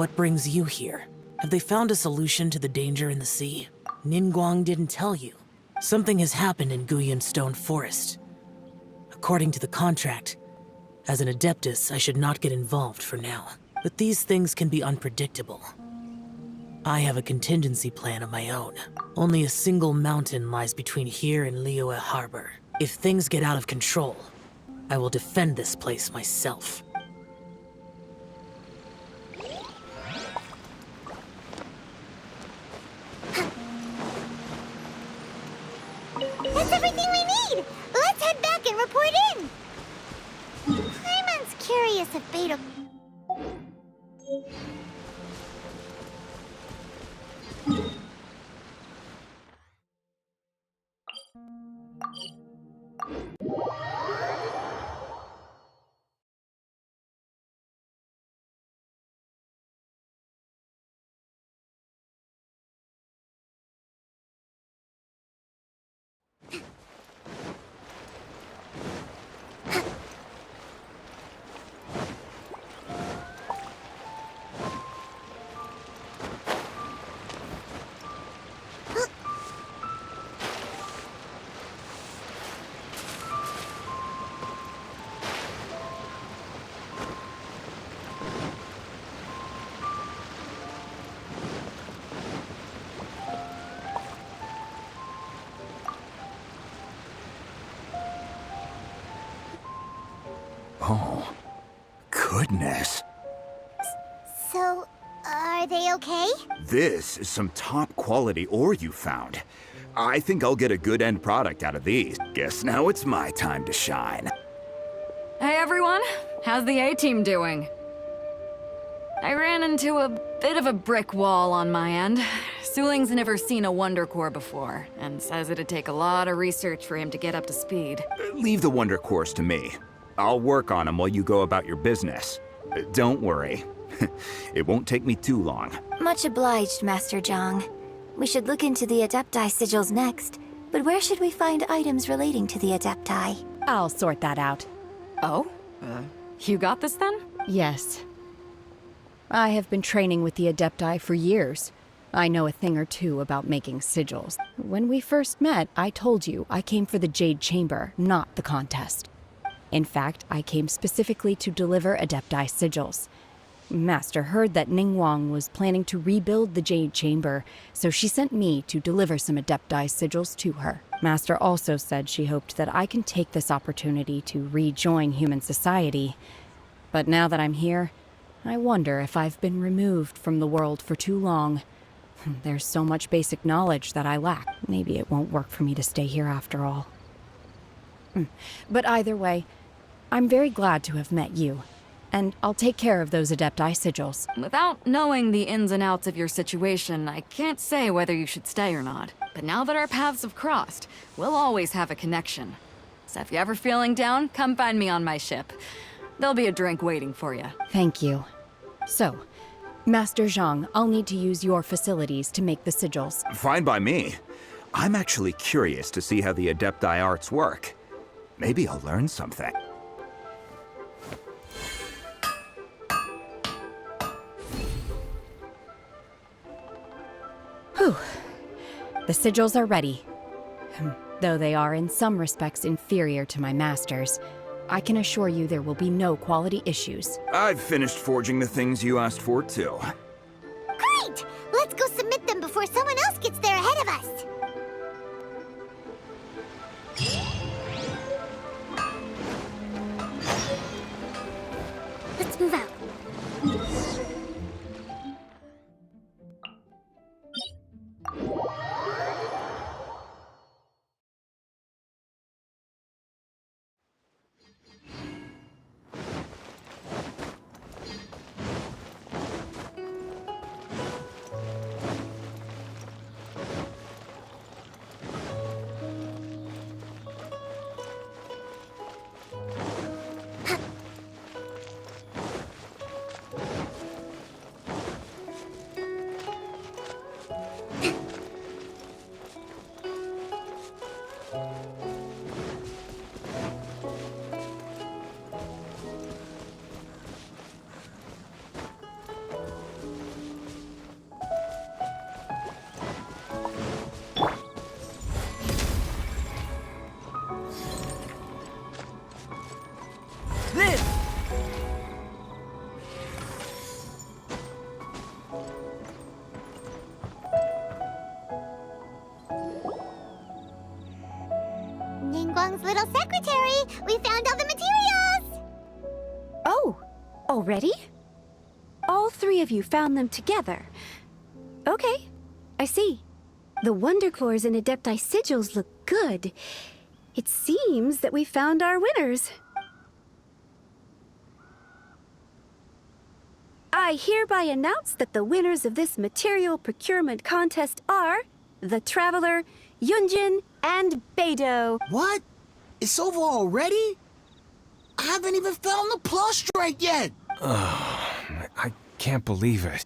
What brings you here? Have they found a solution to the danger in the sea? Ningguang didn't tell you. Something has happened in Guyan Stone Forest. According to the contract, as an Adeptus, I should not get involved for now. But these things can be unpredictable. I have a contingency plan of my own. Only a single mountain lies between here and Liyue Harbor. If things get out of control, I will defend this place myself. That's everything we need! Let's head back and report in! Paimon's curious if Beta... Oh, goodness. So, are they okay? This is some top quality ore you found. I think I'll get a good end product out of these. Guess now it's my time to shine. Hey everyone, how's the A-team doing? I ran into a bit of a brick wall on my end. Suling's never seen a Wonder Core before, and says it'd take a lot of research for him to get up to speed. Leave the Wonder Cores to me. I'll work on them while you go about your business. Don't worry. It won't take me too long. Much obliged, Master Zhang. We should look into the Adepti sigils next, but where should we find items relating to the Adepti? I'll sort that out. Oh? You got this then? Yes. I have been training with the Adepti for years. I know a thing or two about making sigils. When we first met, I told you I came for the Jade Chamber, not the contest. In fact, I came specifically to deliver Adepti sigils. Master heard that Ningguang was planning to rebuild the Jade Chamber, so she sent me to deliver some Adepti sigils to her. Master also said she hoped that I can take this opportunity to rejoin human society. But now that I'm here, I wonder if I've been removed from the world for too long. There's so much basic knowledge that I lack. Maybe it won't work for me to stay here after all. But either way, I'm very glad to have met you, and I'll take care of those Adepti sigils. Without knowing the ins and outs of your situation, I can't say whether you should stay or not. But now that our paths have crossed, we'll always have a connection. So if you're ever feeling down, come find me on my ship. There'll be a drink waiting for you. Thank you. So, Master Zhang, I'll need to use your facilities to make the sigils. Fine by me. I'm actually curious to see how the Adepti arts work. Maybe I'll learn something. Whew. The sigils are ready. Though they are in some respects inferior to my master's, I can assure you there will be no quality issues. I've finished forging the things you asked for, too. Great! Let's go submit them before someone else gets there ahead of us! Let's move out. Ningguang's little secretary. We found all the materials. Oh, already? All three of you found them together. Okay, I see. The Wonder Cores and Adepti sigils look good. It seems that we found our winners. I hereby announce that the winners of this material procurement contest are the Traveler, Yunjin, and Beidou. What? It's over already? I haven't even found the plus strike yet! I can't believe it.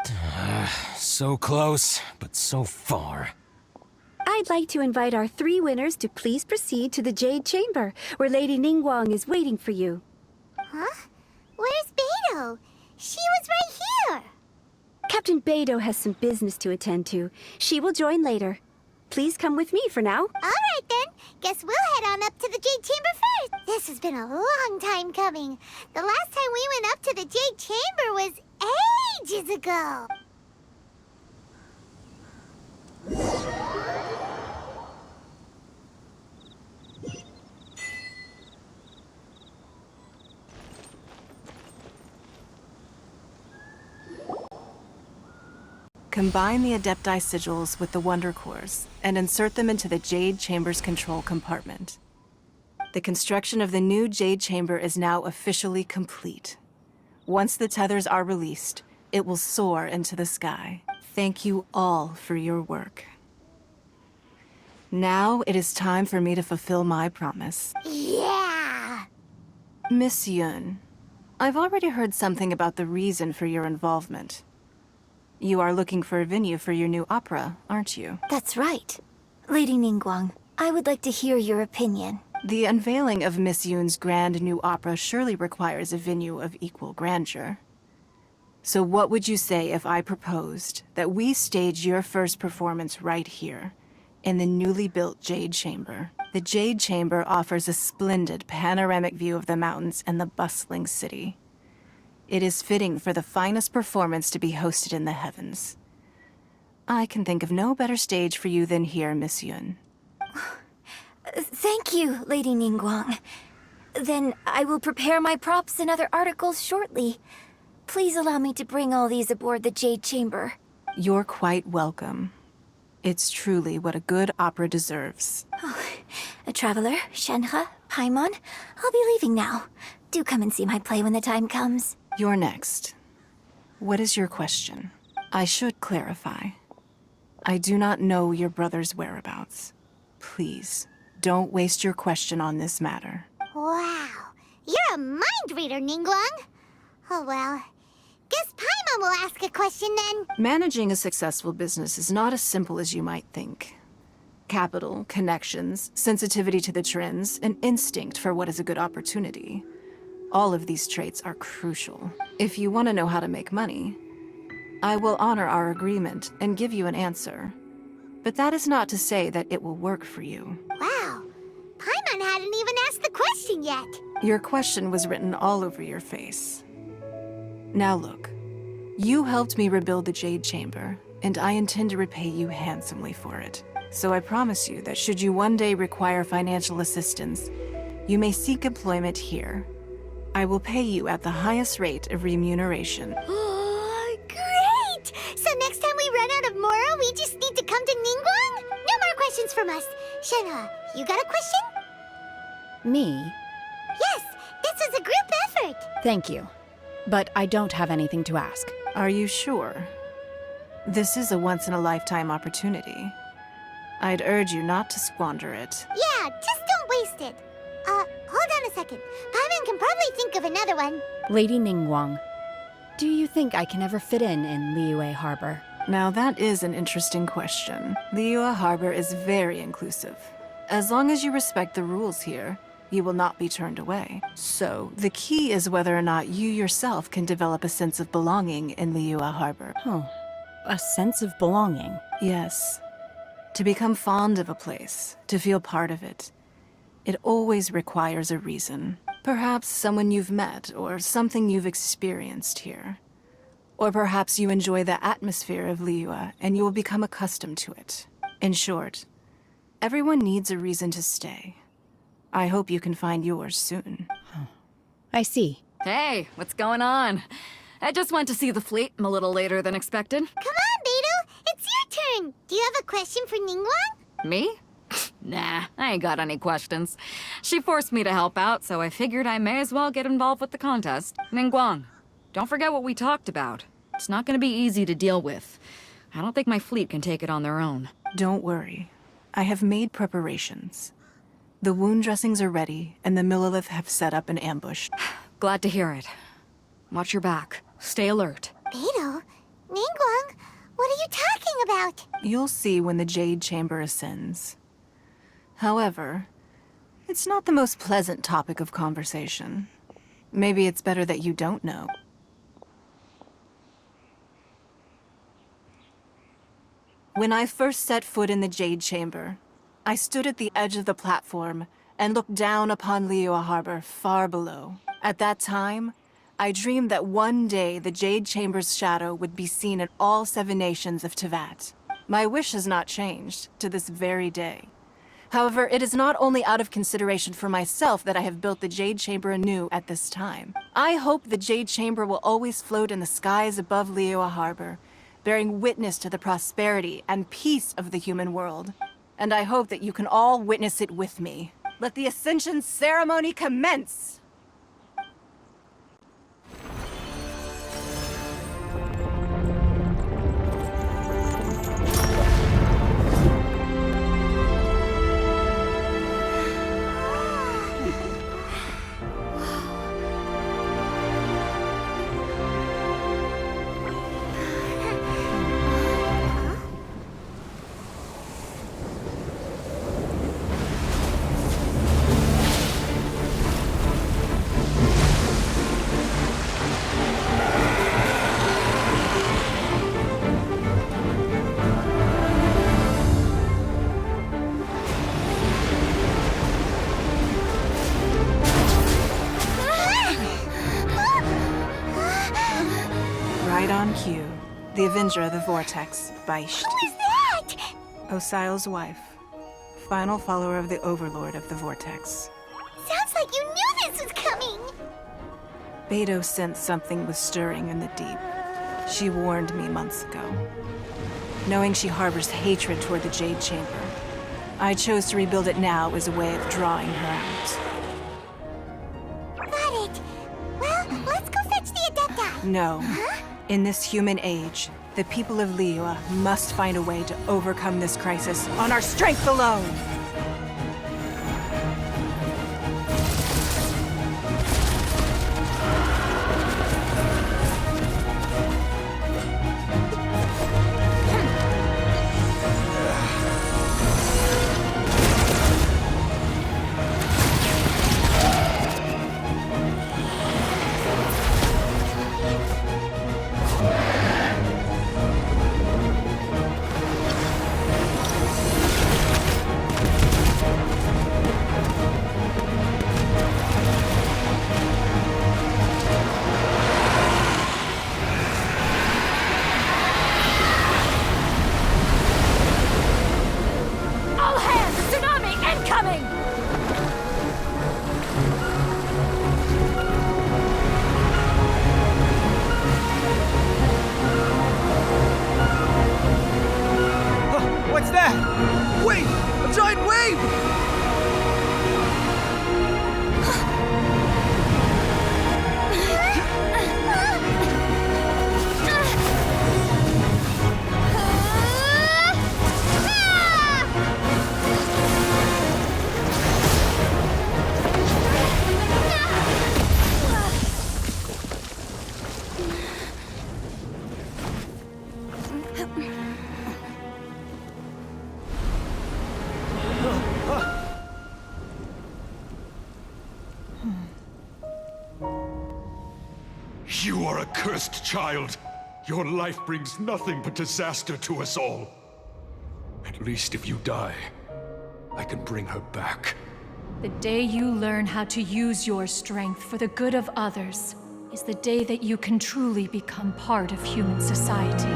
So close, but so far. I'd like to invite our three winners to please proceed to the Jade Chamber, where Lady Ningguang is waiting for you. Huh? Where's Beidou? She was right here. Captain Beidou has some business to attend to. She will join later. Please come with me for now. All right, then. Guess we'll head on up to the Jade Chamber first. This has been a long time coming. The last time we went up to the Jade Chamber was ages ago. Combine the Adepti sigils with the Wonder Cores and insert them into the Jade Chamber's control compartment. The construction of the new Jade Chamber is now officially complete. Once the tethers are released, it will soar into the sky. Thank you all for your work. Now it is time for me to fulfill my promise. Yeah! Miss Yun, I've already heard something about the reason for your involvement. You are looking for a venue for your new opera, aren't you? That's right. Lady Ningguang, I would like to hear your opinion. The unveiling of Miss Yun's grand new opera surely requires a venue of equal grandeur. So what would you say if I proposed that we stage your first performance right here, in the newly built Jade Chamber? The Jade Chamber offers a splendid panoramic view of the mountains and the bustling city. It is fitting for the finest performance to be hosted in the heavens. I can think of no better stage for you than here, Miss Yun. Thank you, Lady Ningguang. Then I will prepare my props and other articles shortly. Please allow me to bring all these aboard the Jade Chamber. You're quite welcome. It's truly what a good opera deserves. A traveler, Shenhe, Paimon, I'll be leaving now. Do come and see my play when the time comes. You're next. What is your question? I should clarify. I do not know your brother's whereabouts. Please, don't waste your question on this matter. Wow. You're a mind reader, Ningguang. Oh well. Guess Paimon will ask a question then. Managing a successful business is not as simple as you might think. Capital, connections, sensitivity to the trends, and instinct for what is a good opportunity. All of these traits are crucial. If you want to know how to make money, I will honor our agreement and give you an answer. But that is not to say that it will work for you. Wow. Paimon hadn't even asked the question yet. Your question was written all over your face. Now look, you helped me rebuild the Jade Chamber, and I intend to repay you handsomely for it. So I promise you that should you one day require financial assistance, you may seek employment here. I will pay you at the highest rate of remuneration. Oh, great! So next time we run out of Mora, we just need to come to Ningguang? No more questions from us. Shenhe, you got a question? Me? Yes, this is a group effort. Thank you. But I don't have anything to ask. Are you sure? This is a once-in-a-lifetime opportunity. I'd urge you not to squander it. Yeah, just don't waste it. Hold on a second. Paimon can probably think of another one. Lady Ningguang, do you think I can ever fit in Liyue Harbor? Now that is an interesting question. Liyue Harbor is very inclusive. As long as you respect the rules here, you will not be turned away. So, the key is whether or not you yourself can develop a sense of belonging in Liyue Harbor. Oh, a sense of belonging. Yes. To become fond of a place, to feel part of it, it always requires a reason. Perhaps someone you've met, or something you've experienced here. Or perhaps you enjoy the atmosphere of Liyue, and you will become accustomed to it. In short, everyone needs a reason to stay. I hope you can find yours soon. I see. Hey, what's going on? I just went to see the fleet. I'm a little later than expected. Come on, Beidou! It's your turn! Do you have a question for Ningguang? Me? Nah, I ain't got any questions. She forced me to help out, so I figured I may as well get involved with the contest. Ningguang, don't forget what we talked about. It's not gonna be easy to deal with. I don't think my fleet can take it on their own. Don't worry. I have made preparations. The wound dressings are ready, and the Millilith have set up an ambush. Glad to hear it. Watch your back. Stay alert. Beidou? Ningguang? What are you talking about? You'll see when the Jade Chamber ascends. However, it's not the most pleasant topic of conversation. Maybe it's better that you don't know. When I first set foot in the Jade Chamber, I stood at the edge of the platform and looked down upon Liyue Harbor far below. At that time, I dreamed that one day the Jade Chamber's shadow would be seen in all 7 nations of Teyvat. My wish has not changed to this very day. However, it is not only out of consideration for myself that I have built the Jade Chamber anew at this time. I hope the Jade Chamber will always float in the skies above Liyue Harbor, bearing witness to the prosperity and peace of the human world. And I hope that you can all witness it with me. Let the Ascension ceremony commence! Right on cue. The Avenger of the Vortex, Beisht. Who is that? Osial's wife. Final follower of the Overlord of the Vortex. Sounds like you knew this was coming! Beidou sensed something was stirring in the deep. She warned me months ago. Knowing she harbors hatred toward the Jade Chamber, I chose to rebuild it now as a way of drawing her out. Got it. Well, let's go fetch the Adepti. No. In this human age, the people of Liyue must find a way to overcome this crisis on our strength alone! What's that? Wait! A giant wave! You are a cursed child. Your life brings nothing but disaster to us all. At least if you die, I can bring her back. The day you learn how to use your strength for the good of others is the day that you can truly become part of human society.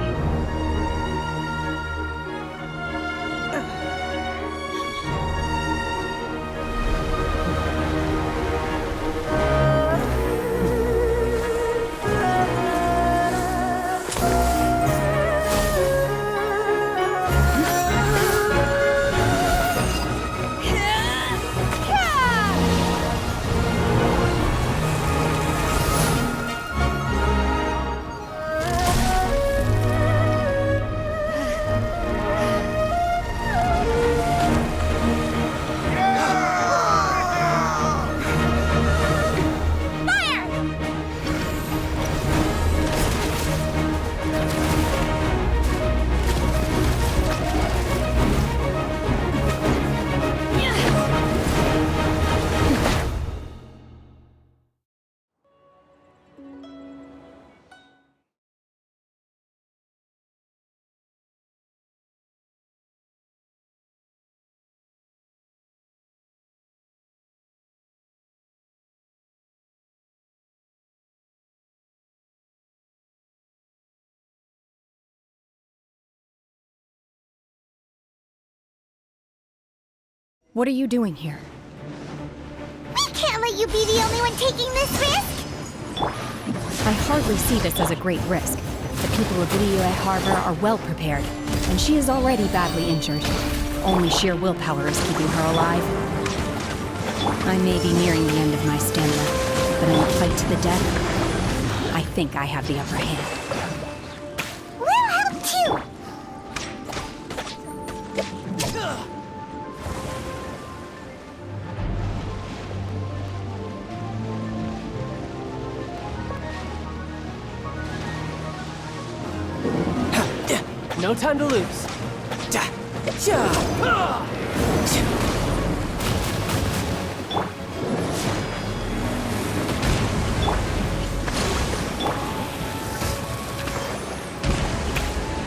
What are you doing here? We can't let you be the only one taking this risk! I hardly see this as a great risk. The people of Liyue Harbor are well prepared, and she is already badly injured. Only sheer willpower is keeping her alive. I may be nearing the end of my stamina, but in a fight to the death, I think I have the upper hand. We'll help too! No time to lose.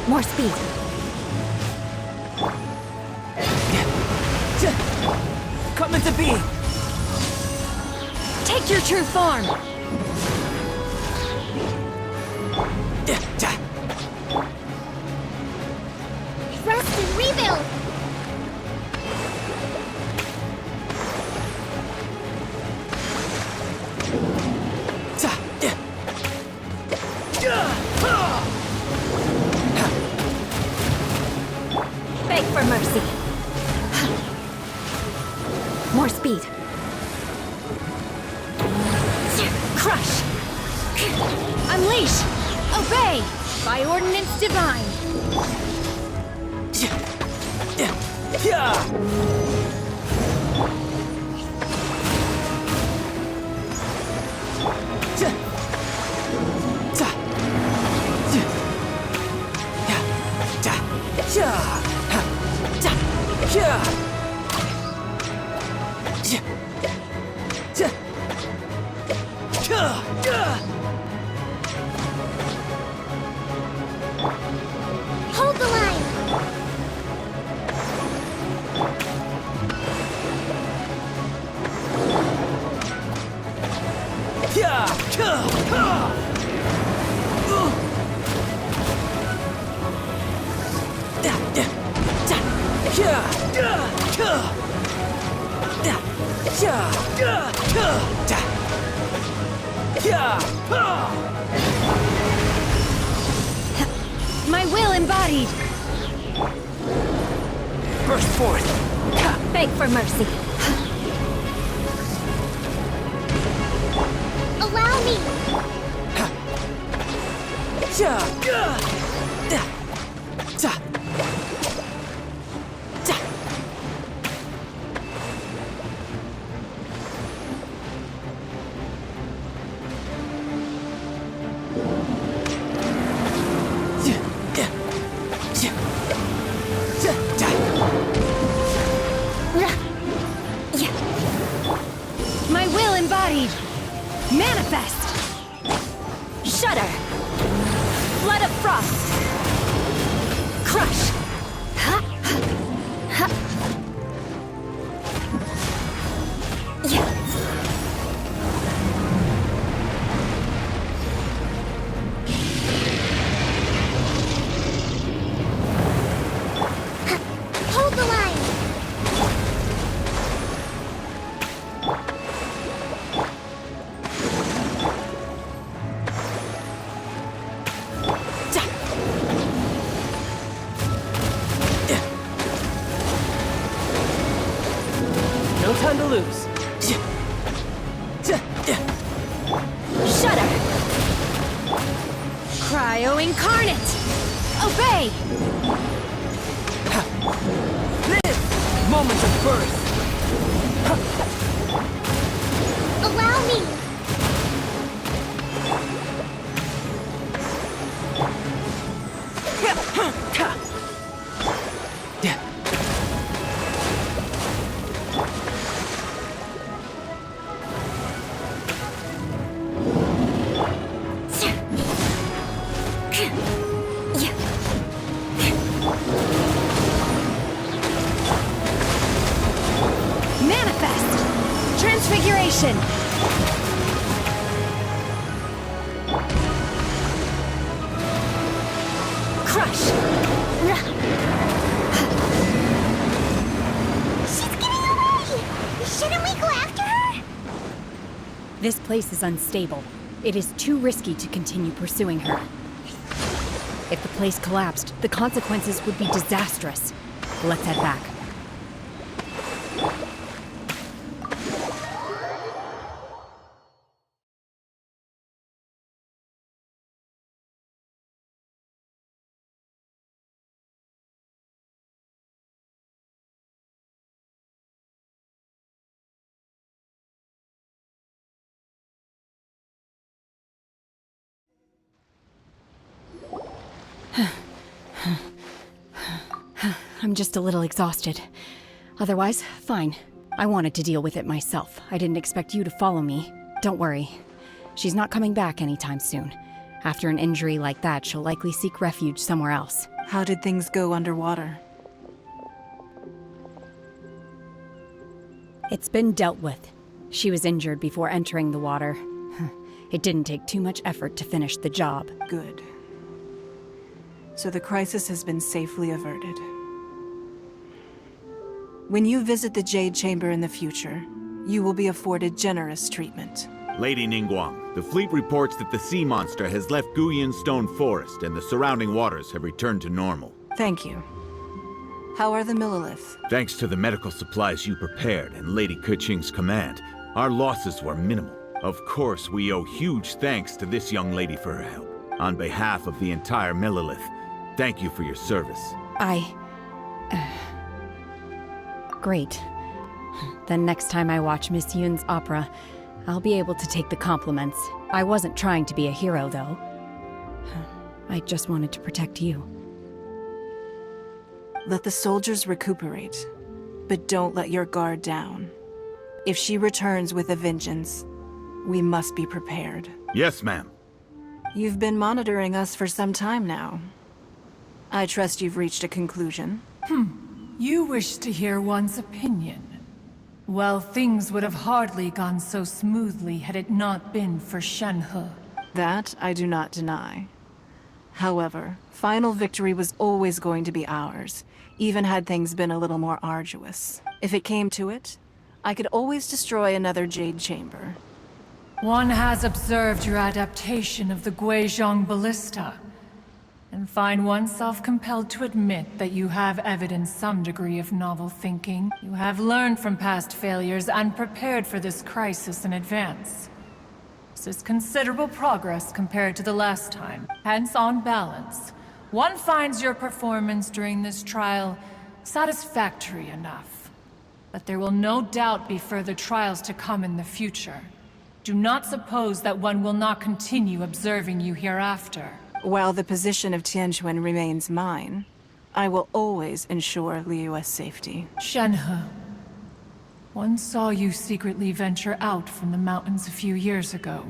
More speed. Come into being. Take your true form! Rest and rebuild! Beg for mercy. More speed. Crush! Unleash! Obey! By ordinance divine! Hold the line! My will embodied! Burst forth. Beg for mercy. Allow me! My will embodied! Manifest! Shudder. Flood of frost. Crush. Ha. Ha. Yeah. Hold the line! No time to lose. Shudder. Cryo incarnate! Obey! Live! Moment of birth. Allow me! Manifest! Transfiguration! Crush. She's getting away! This place is unstable. It is too risky to continue pursuing her. If the place collapsed, the consequences would be disastrous. Let's head back. I'm just a little exhausted. Otherwise, fine. I wanted to deal with it myself. I didn't expect you to follow me. Don't worry. She's not coming back anytime soon. After an injury like that, she'll likely seek refuge somewhere else. How did things go underwater? It's been dealt with. She was injured before entering the water. It didn't take too much effort to finish the job. Good. So the crisis has been safely averted. When you visit the Jade Chamber in the future, you will be afforded generous treatment. Lady Ningguang, the fleet reports that the sea monster has left Guyun Stone Forest and the surrounding waters have returned to normal. Thank you. How are the Millilith? Thanks to the medical supplies you prepared and Lady Keqing's command, our losses were minimal. Of course, we owe huge thanks to this young lady for her help. On behalf of the entire Millilith, thank you for your service. Great. Then next time I watch Miss Yoon's opera, I'll be able to take the compliments. I wasn't trying to be a hero, though. I just wanted to protect you. Let the soldiers recuperate, but don't let your guard down. If she returns with a vengeance, we must be prepared. Yes, ma'am. You've been monitoring us for some time now. I trust you've reached a conclusion. You wish to hear one's opinion. Well, things would have hardly gone so smoothly had it not been for Shenhe. That I do not deny. However, final victory was always going to be ours, even had things been a little more arduous. If it came to it, I could always destroy another Jade Chamber. One has observed your adaptation of the Guizhong Ballista, and find oneself compelled to admit that you have evidenced some degree of novel thinking. You have learned from past failures and prepared for this crisis in advance. This is considerable progress compared to the last time. Hence, on balance, one finds your performance during this trial satisfactory enough. But there will no doubt be further trials to come in the future. Do not suppose that one will not continue observing you hereafter. While the position of Tianquan remains mine, I will always ensure Liyue's safety. Shenhe, one saw you secretly venture out from the mountains a few years ago,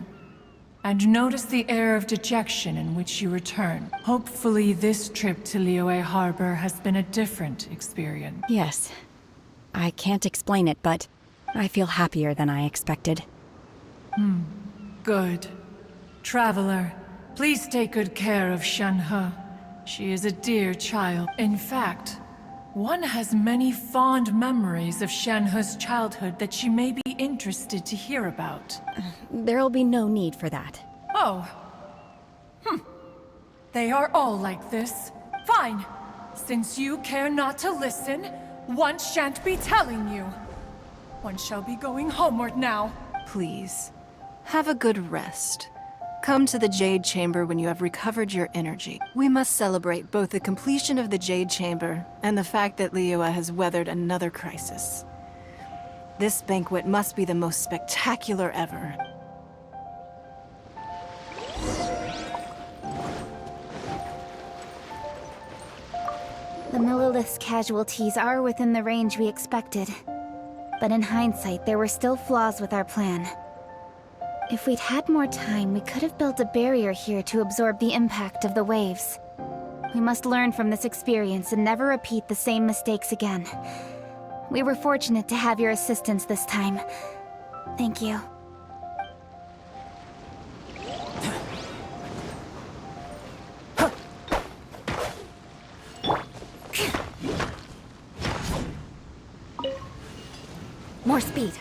and noticed the air of dejection in which you returned. Hopefully this trip to Liyue Harbor has been a different experience. Yes. I can't explain it, but I feel happier than I expected. Good. Traveler, please take good care of Shenhe. She is a dear child. In fact, one has many fond memories of Shenhe's childhood that she may be interested to hear about. There'll be no need for that. Oh. They are all like this. Fine. Since you care not to listen, one shan't be telling you. One shall be going homeward now. Please, have a good rest. Come to the Jade Chamber when you have recovered your energy. We must celebrate both the completion of the Jade Chamber and the fact that Liyue has weathered another crisis. This banquet must be the most spectacular ever. The Millilith's casualties are within the range we expected. But in hindsight, there were still flaws with our plan. If we'd had more time, we could have built a barrier here to absorb the impact of the waves. We must learn from this experience and never repeat the same mistakes again. We were fortunate to have your assistance this time. Thank you. More speed.